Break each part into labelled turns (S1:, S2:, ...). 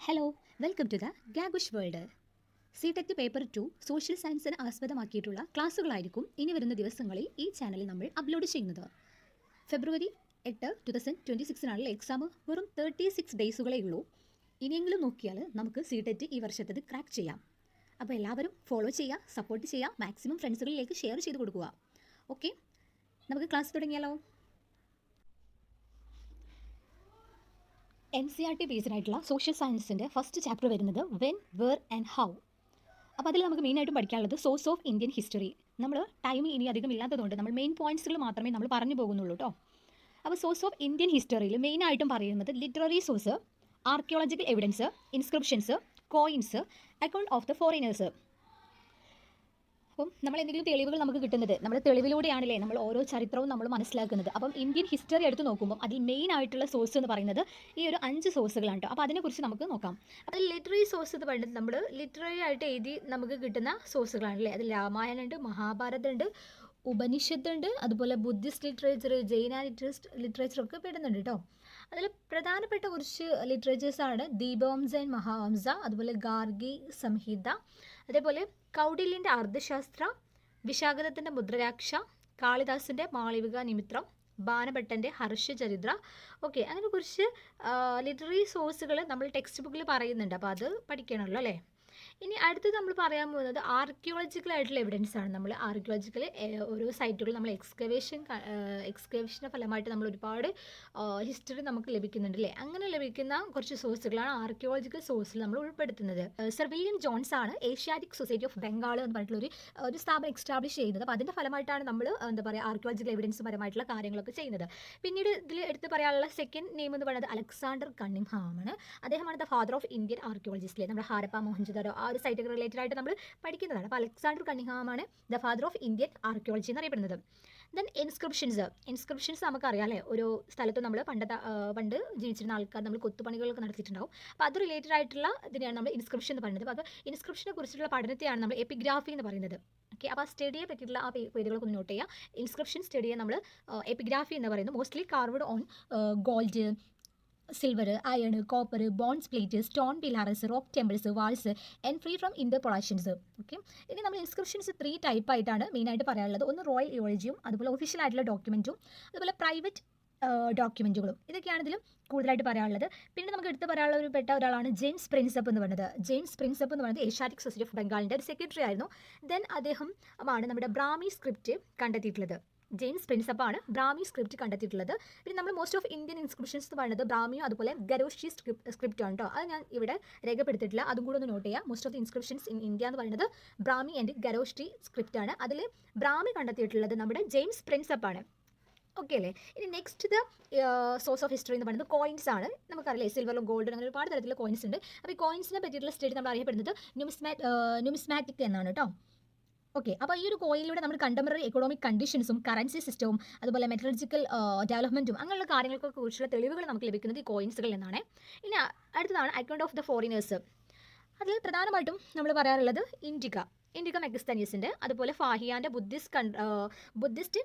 S1: Hello, welcome to the ഗാഗുഷ് world. സി-ടെക് paper 2 social സയൻസിന് ആസ്പദമാക്കിയിട്ടുള്ള ക്ലാസ്സുകളായിരിക്കും ഇനി വരുന്ന ദിവസങ്ങളിൽ ഈ ചാനലിൽ നമ്മൾ അപ്ലോഡ് ചെയ്യുന്നത്. ഫെബ്രുവരി 8, 2026 എക്സാം വെറും 36 ഡേയ്സുകളേ ഉള്ളൂ. ഇനിയെങ്കിലും നോക്കിയാൽ നമുക്ക് സി-ടെക് ഈ വർഷത്തത് ക്രാക്ക് ചെയ്യാം. അപ്പോൾ എല്ലാവരും ഫോളോ ചെയ്യുക, സപ്പോർട്ട് ചെയ്യുക, മാക്സിമം ഫ്രണ്ട്സുകളിലേക്ക് ഷെയർ ചെയ്ത് കൊടുക്കുക. ഓക്കെ, നമുക്ക് ക്ലാസ് തുടങ്ങിയാലോ. NCERT ബേസ്ഡ് ആയിട്ടുള്ള സോഷ്യൽ സയൻസിൻ്റെ ഫസ്റ്റ് ചാപ്റ്റർ വരുന്നത് വെൻ, വേർ ആൻഡ് ഹൗ. അപ്പോൾ അതിൽ നമുക്ക് മെയിനായിട്ടും പഠിക്കാനുള്ളത് സോഴ്സ് ഓഫ് ഇന്ത്യൻ ഹിസ്റ്ററി. നമ്മൾ ടൈം ഇനി അധികം ഇല്ലാത്തതുകൊണ്ട് നമ്മൾ മെയിൻ പോയിന്റ്സുകൾ മാത്രമേ നമ്മൾ പറഞ്ഞു പോകുന്നുള്ളൂ കേട്ടോ. അപ്പോൾ സോഴ്സ് ഓഫ് ഇന്ത്യൻ ഹിസ്റ്ററിയിൽ മെയിനായിട്ടും പറയുന്നത് literary source, archaeological evidence, inscriptions, coins, account of the foreigners. അപ്പം നമ്മൾ എന്തെങ്കിലും തെളിവുകൾ നമുക്ക് കിട്ടുന്നത് നമ്മൾ തെളിവിലൂടെയാണല്ലേ നമ്മൾ ഓരോ ചരിത്രവും നമ്മൾ മനസ്സിലാക്കുന്നത്. അപ്പം ഇന്ത്യൻ ഹിസ്റ്ററി എടുത്ത് നോക്കുമ്പോൾ അതിൽ മെയിൻ ആയിട്ടുള്ള സോഴ്സ് എന്ന് പറയുന്നത് ഈ ഒരു 5 സോഴ്സുകളാണ് കേട്ടോ. അപ്പോൾ അതിനെക്കുറിച്ച് നമുക്ക് നോക്കാം. അപ്പോൾ ലിറ്റററി സോഴ്സ് എന്ന് പറയുന്നത് നമ്മൾ ലിറ്റററി ആയിട്ട് എഴുതി നമുക്ക് കിട്ടുന്ന സോഴ്സുകളാണല്ലേ. അതിൽ രാമായണം ഉണ്ട്, മഹാഭാരതം ഉണ്ട്, ഉപനിഷത്ത് ഉണ്ട്, അതുപോലെ ബുദ്ധിസ്റ്റ് ലിറ്ററേച്ചർ, ജൈന ലിറ്ററേച്ചർ ഒക്കെ പെടുന്നുണ്ട് കേട്ടോ. അതിൽ പ്രധാനപ്പെട്ട കുറച്ച് ലിറ്ററേച്ചേഴ്സാണ് ദീപവംസ ആൻഡ് മഹാവംസ, അതുപോലെ ഗാർഗി സംഹിത, അതേപോലെ കൗടില്യൻ്റെ അർത്ഥശാസ്ത്ര, വിശാഖദത്തൻ്റെ മുദ്രരാക്ഷ, കാളിദാസിൻ്റെ മാളവിക നിമിത്രം, ബാണഭട്ടൻ്റെ ഹർഷചരിത്ര. ഓക്കെ, അങ്ങനെ കുറച്ച് ലിറ്റററി സോഴ്സുകൾ നമ്മൾ ടെക്സ്റ്റ് ബുക്കിൽ പറയുന്നുണ്ട്. അപ്പോൾ അത് പഠിക്കണമല്ലോ അല്ലേ. ഇനി അടുത്ത് നമ്മൾ പറയാൻ പോകുന്നത് ആർക്കിയോളജിക്കൽ ആയിട്ടുള്ള എവിഡൻസ് ആണ്. നമ്മൾ ആർക്കിയോളജിക്കൽ ഓരോ സൈറ്റുകൾ നമ്മൾ എക്സ്കവേഷൻ്റെ ഫലമായിട്ട് നമ്മൾ ഒരുപാട് ഹിസ്റ്ററി നമുക്ക് ലഭിക്കുന്നുണ്ട് അല്ലേ. അങ്ങനെ ലഭിക്കുന്ന കുറച്ച് സോഴ്സുകളാണ് ആർക്കിയോളജിക്കൽ സോഴ്സിൽ നമ്മൾ ഉൾപ്പെടുത്തുന്നത്. സർ വില്യം ജോൺസ് ആണ് ഏഷ്യാറ്റിക് സൊസൈറ്റി ഓഫ് ബംഗാൾ എന്ന് പറഞ്ഞിട്ടുള്ള ഒരു സ്ഥാപനം എക്സ്റ്റാബ്ലിഷ് ചെയ്യുന്നത്. അപ്പോൾ അതിൻ്റെ ഫലമായിട്ടാണ് നമ്മൾ എന്താ പറയുക ആർക്കിയോളജിക്കൽ എവിഡൻസ് പരമായിട്ടുള്ള കാര്യങ്ങളൊക്കെ ചെയ്യുന്നത്. പിന്നീട് ഇതിൽ എടുത്ത് പറയാനുള്ള സെക്കൻഡ് നെയിം എന്ന് പറയുന്നത് അലക്സാണ്ടർ കണ്ണിംഗ്ഹാം ആണ്. അദ്ദേഹമാണ് the father of Indian archaeologist. നമ്മുടെ ഹാരപ്പ, മോഹൻജദാരോ ആ ഒരു സൈറ്റൊക്കെ റിലേറ്റഡ് ആയിട്ട് നമ്മൾ പഠിക്കുന്നതാണ്. അപ്പോൾ അലക്സാണ്ടർ കണ്ണിംഗ്ഹാം ആണ് the father of Indian archaeology എന്നറിയപ്പെടുന്നത്. ദെൻ ഇൻസ്ക്രിപ്ഷൻസ് നമുക്കറിയാം അല്ലേ. ഓരോ സ്ഥലത്തും നമ്മൾ പണ്ട് ജീവിച്ചിരുന്ന ആൾക്കാർ നമ്മൾ കൊത്തുപണികളൊക്കെ നടത്തിയിട്ടുണ്ടാവും. അപ്പോൾ അത് റിലേറ്റഡ് ആയിട്ടുള്ള ഇതിനെയാണ് നമ്മൾ ഇൻസ്ക്രിപ്ഷൻ എന്ന് പറയുന്നത്. അപ്പോൾ അത് ഇൻസ്ക്രിപ്ഷനെ കുറിച്ചുള്ള പഠനത്തെയാണ് നമ്മൾ എപ്പിഗ്രാഫി എന്ന് പറയുന്നത്. ഓക്കെ, അപ്പോൾ ആ സ്റ്റഡിയെ പറ്റിയിട്ടുള്ള ആ പേരുകളൊക്കെ ഒന്ന് നോട്ട് ചെയ്യുക. ഇൻസ്ക്രിപ്ഷൻ സ്റ്റഡിയെ നമ്മൾ എപ്പിഗ്രാഫി എന്ന് പറയുന്നത്. Mostly carved on gold, silver, iron, copper, bones plate, stone pillars, rock temples, walls and free from interpolations. Okay, ഇനി നമ്മൾ ഇൻസ്ക്രിപ്ഷൻസ് 3 ടൈപ്പായിട്ടാണ് മെയിനായിട്ട് പറയാനുള്ളത്. ഒന്ന് റോയൽ ഇയോളജിയും, അതുപോലെ ഒഫീഷ്യൽ ആയിട്ടുള്ള ഡോക്യുമെൻറ്റും, അതുപോലെ പ്രൈവറ്റ് ഡോക്യുമെൻറ്റുകളും. ഇതൊക്കെയാണ് ഇതിലും കൂടുതലായിട്ട് പറയാനുള്ളത്. പിന്നെ നമുക്ക് എടുത്ത് പറയാനുള്ള ഒരാളാണ് ജെയിംസ് പ്രിൻസപ്പ് എന്ന് പറയുന്നത്. ജെയിംസ് പ്രിൻസപ്പ് എന്ന് പറയുന്നത് ഏഷ്യാറ്റിക് സൊസൈറ്റി ഓഫ് ബംഗാളിൻ്റെ ഒരു സെക്രട്ടറി ആയിരുന്നു. ദെൻ അദ്ദേഹമാണ് നമ്മുടെ ബ്രാഹ്മി സ്ക്രിപ്റ്റ് കണ്ടെത്തിയിട്ടുള്ളത്. ജെയിംസ് പ്രിൻസപ്പാണ് ബ്രാഹ്മി സ്ക്രിപ്റ്റ് കണ്ടെത്തിയിട്ടുള്ളത്. പിന്നെ നമ്മൾ മോസ്റ്റ് ഓഫ് ഇന്ത്യൻ ഇൻസ്ക്രിപ്ഷൻസ് എന്ന് പറയുന്നത് ബ്രാഹ്മിയും അതുപോലെ ഗരോഷി സ്ക്രിപ്റ്റ് ആണ് കേട്ടോ. അത് ഞാൻ ഇവിടെ രേഖപ്പെടുത്തിയിട്ടില്ല, അതും കൂടെ ഒന്ന് നോട്ട് ചെയ്യുക. Most of the inscriptions in India എന്ന് പറയുന്നത് ബ്രാഹ്മി ആൻഡ് ഗരോഷി സ്ക്രിപ്റ്റ് ആണ്. അതിൽ ബ്രാഹ്മി കണ്ടെത്തിയിട്ടുള്ളത് നമ്മുടെ ജെയിംസ് പ്രിൻസപ്പാണ്. ഓക്കെ അല്ലേ. ഇനി next the source of history എന്ന് പറയുന്നത് കോയിൻസ് ആണ്. നമുക്കറിയില്ലേ സിൽവറും ഗോൾഡും അങ്ങനെ ഒരുപാട് തരത്തിലുള്ള കോയിൻസ് ഉണ്ട്. അപ്പോൾ ഈ കോയിൻസിനെ പറ്റിയിട്ടുള്ള സ്റ്റഡി നമ്മൾ അറിയപ്പെടുന്നത് ന്യൂമിസ്മാറ്റിക് എന്നാണ് കേട്ടോ. ഓക്കെ, അപ്പോൾ ഈ ഒരു കോയിനിലൂടെ നമ്മൾ കണ്ടംപററി എക്കണോമിക് കണ്ടീഷൻസും കറൻസി സിസ്റ്റവും അതുപോലെ മെറ്റലർജിക്കൽ ഡെവലപ്മെൻറ്റും അങ്ങനെയുള്ള കാര്യങ്ങളൊക്കെ കുറിച്ചുള്ള തെളിവുകൾ നമുക്ക് ലഭിക്കുന്നത് ഈ കോയിൻസുകളിൽ നിന്നാണ്. ഇനി അടുത്തതാണ് അക്കൗണ്ട് ഓഫ് ദ ഫോറിനേഴ്സ്. അതിൽ പ്രധാനമായിട്ടും നമ്മൾ പറയാറുള്ളത് ഇൻഡിക്ക മെഗസ്തനീസിൻ്റെ, അതുപോലെ ഫാഹിയാൻ്റെ ബുദ്ധിസ്റ്റ്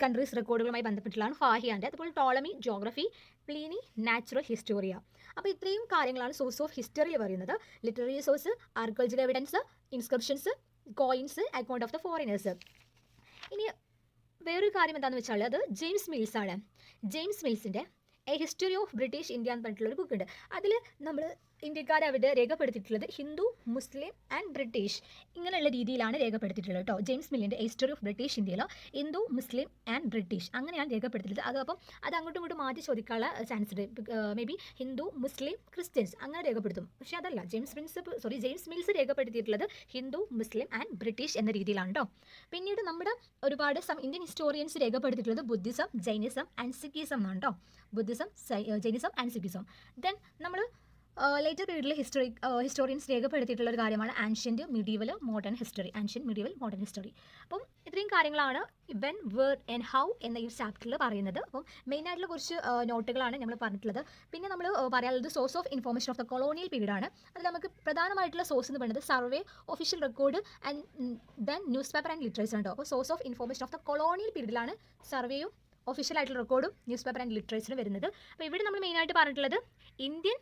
S1: കൺട്രീസ് റെക്കോർഡുകളുമായി ബന്ധപ്പെട്ടുള്ളതാണ് ഫാഹിയാൻ്റെ, അതുപോലെ Ptolemy geography, Pliny natural historia. അപ്പോൾ ഇത്രയും കാര്യങ്ങളാണ് സോഴ്സ് ഓഫ് ഹിസ്റ്ററിയിൽ പറയുന്നത്. Literary source, archaeological evidence, inscriptions, coins, account of the foreigners. ഇനി വേറൊരു കാര്യം എന്താണെന്ന് വെച്ചാൽ അത് ജെയിംസ് മിൽസ് ആണ്. ജെയിംസ് മിൽസിൻ്റെ a history of British India എന്ന് പറഞ്ഞിട്ടുള്ളൊരു ബുക്കുണ്ട്. അതിൽ നമ്മൾ ഇന്ത്യക്കാരെ അവിടെ രേഖപ്പെടുത്തിയിട്ടുള്ളത് ഹിന്ദു, മുസ്ലിം ആൻഡ് ബ്രിട്ടീഷ് ഇങ്ങനെയുള്ള രീതിയിലാണ് രേഖപ്പെടുത്തിയിട്ടുള്ളത് കേട്ടോ. ജെയിംസ് മില്ലിൻ്റെ എ ഹിസ്റ്ററി ഓഫ് ബ്രിട്ടീഷ് ഇന്ത്യയിൽ ഹിന്ദു, മുസ്ലിം ആൻഡ് ബ്രിട്ടീഷ് അങ്ങനെയാണ് രേഖപ്പെടുത്തിയിട്ടുള്ളത്. അത് അത് അങ്ങോട്ടും ഇങ്ങോട്ടും മാറ്റി ചോദിക്കാനുള്ള ചാൻസ് ഉണ്ട്. May be Hindu, Muslim, Christians അങ്ങനെ രേഖപ്പെടുത്തും. പക്ഷേ അതല്ല, ജെയിംസ് മിൽസ് രേഖപ്പെടുത്തിയിട്ടുള്ളത് ഹിന്ദു, മുസ്ലിം ആൻഡ് ബ്രിട്ടീഷ് എന്ന രീതിയിലാണ് കേട്ടോ. പിന്നീട് നമ്മുടെ ഒരുപാട് ഇന്ത്യൻ ഹിസ്റ്റോറിയൻസ് രേഖപ്പെടുത്തിയിട്ടുള്ളത് ബുദ്ധിസം, ജൈനിസം ആൻഡ് സിഖിസം എന്നാണ് കേട്ടോ. Buddhism, Jainism and Sikhism. Then നമ്മൾ ലേറ്റർ പീരീഡിൽ ഹിസ്റ്റോറിയൻസ് രേഖപ്പെടുത്തിയിട്ടുള്ള ഒരു കാര്യമാണ് ആൻഷ്യൻറ്റ് മിഡീവൽ മോഡേൺ ഹിസ്റ്ററി. അപ്പം ഇത്രയും കാര്യങ്ങളാണ് വെൻ, വേർ ആൻഡ് ഹൗ എന്ന ഈ ചാപ്റ്ററിൽ പറയുന്നത്. അപ്പം മെയിനായിട്ടുള്ള കുറച്ച് നോട്ടുകളാണ് നമ്മൾ പറഞ്ഞിട്ടുള്ളത്. പിന്നെ നമ്മൾ പറയാനുള്ളത് source of information of the colonial period ആണ്. അതിൽ നമുക്ക് പ്രധാനമായിട്ടുള്ള സോഴ്സ് എന്ന് പറയുന്നത് survey, official record and then newspaper and literature ഉണ്ടോ. അപ്പോൾ source of information of the colonial പീരീഡിലാണ് സർവേയും ഒഫീഷ്യൽ ആയിട്ടുള്ള റെക്കോർഡും ന്യൂസ് പേപ്പർ ആൻഡ് ലിറ്ററേച്ചറും വരുന്നത്. അപ്പോൾ ഇവിടെ നമ്മൾ മെയിനായിട്ട് പറഞ്ഞിട്ടുള്ളത് ഇന്ത്യൻ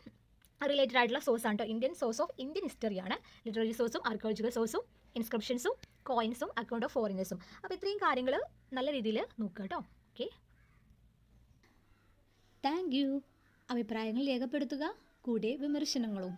S1: റിലേറ്റഡ് ആയിട്ടുള്ള സോഴ്സാണ് കേട്ടോ. ഇന്ത്യൻ സോഴ്സ് ഓഫ് ഇന്ത്യൻ ഹിസ്റ്ററിയാണ്. ലിറ്റററി സോഴ്സും ആർക്കിയോളജിക്കൽ സോഴ്സും ഇൻസ്ക്രിപ്ഷൻസും കോയിൻസും അക്കൗണ്ട് ഓഫ് ഫോറിനേഴ്സും. അപ്പോൾ ഇത്രയും കാര്യങ്ങൾ നല്ല രീതിയിൽ നോക്കുക കേട്ടോ. Okay, thank you. അഭിപ്രായങ്ങൾ രേഖപ്പെടുത്തുക, കൂടെ വിമർശനങ്ങളും.